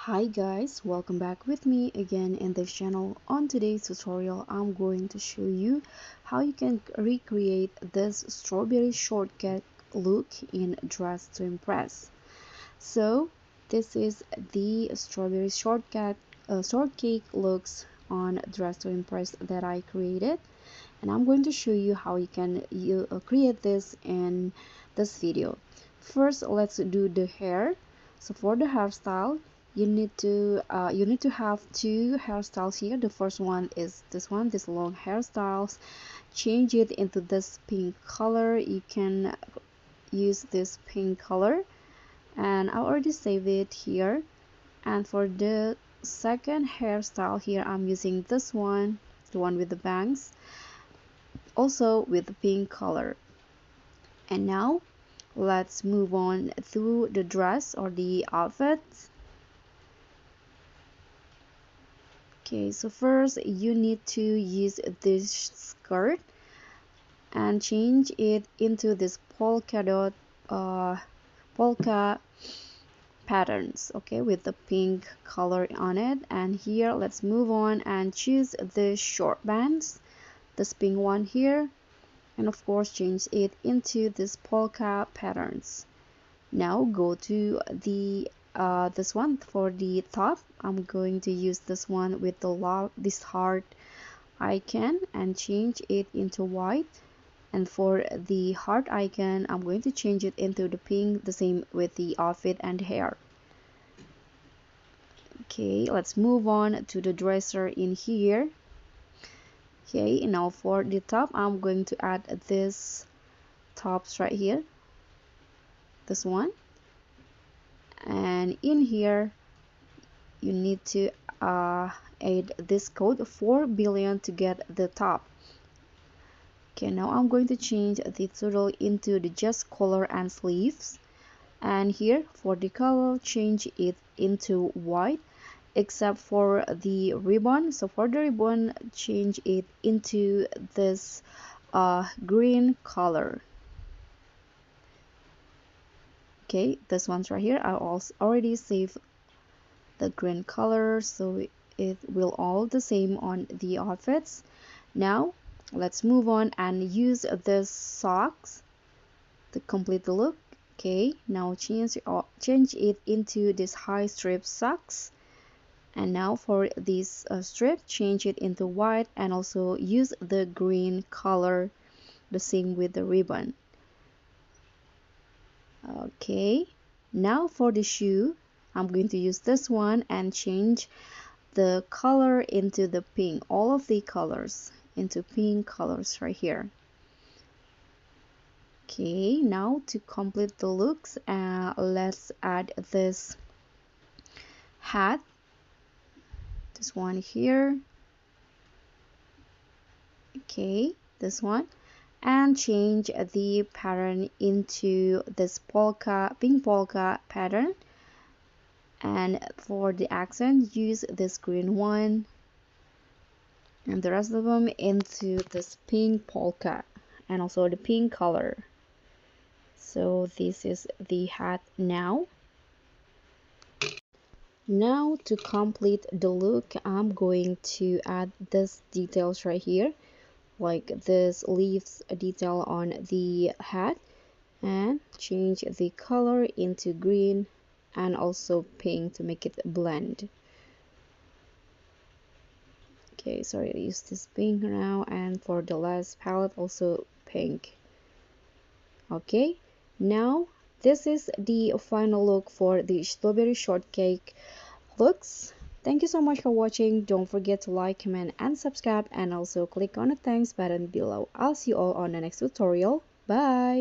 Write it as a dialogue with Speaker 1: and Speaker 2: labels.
Speaker 1: Hi guys, welcome back with me again in this channel. On today's tutorial, I'm going to show you how you can recreate this strawberry shortcake look in Dress to Impress. So this is the strawberry shortcake looks on Dress to Impress that I created, and I'm going to show you how you can create this in this video. First, let's do the hair. So for the hairstyle, you need to have two hairstyles here. The first one is this one, this long hairstyles. Change it into this pink color. You can use this pink color, and I already saved it here. And for the second hairstyle here, I'm using this one, the one with the bangs, also with the pink color. And now let's move on through the dress or the outfit. Okay, so first you need to use this skirt and change it into this polka patterns, okay, with the pink color on it. And here let's move on and choose the short bands, this pink one here, and of course change it into this polka patterns. Now go to the this one for the top. I'm going to use this one with the this heart icon and change it into white. And for the heart icon, I'm going to change it into the pink, the same with the outfit and hair. Okay, let's move on to the dresser in here. Okay, now for the top, I'm going to add this tops right here, this one. And in here you need to add this code 4 billion to get the top. Okay, now I'm going to change the total into the just collar and sleeves, and here for the color change it into white except for the ribbon. So for the ribbon, change it into this green color. Okay, this one's right here. I also already saved the green color, so it will all the same on the outfits. Now let's move on and use this socks to complete the look. Okay, now change it into this high strip socks. And now for this strip, change it into white and also use the green color, the same with the ribbon. Okay, now for the shoe, I'm going to use this one and change the color into the pink, all of the colors into pink colors right here. Okay, now to complete the looks, let's add this hat, this one here. Okay, this one, and change the pattern into this pink polka pattern. And for the accent, use this green one, and the rest of them into this pink polka and also the pink color. So this is the hat now. Now to complete the look, I'm going to add this details right here, like this leaves detail on the hat, and change the color into green and also pink to make it blend. Okay, sorry, I use this pink now, and for the last palette also pink. Okay, now this is the final look for the strawberry shortcake looks. Thank you so much for watching. Don't forget to like, comment, and subscribe, and also click on the thanks button below. I'll see you all on the next tutorial. Bye.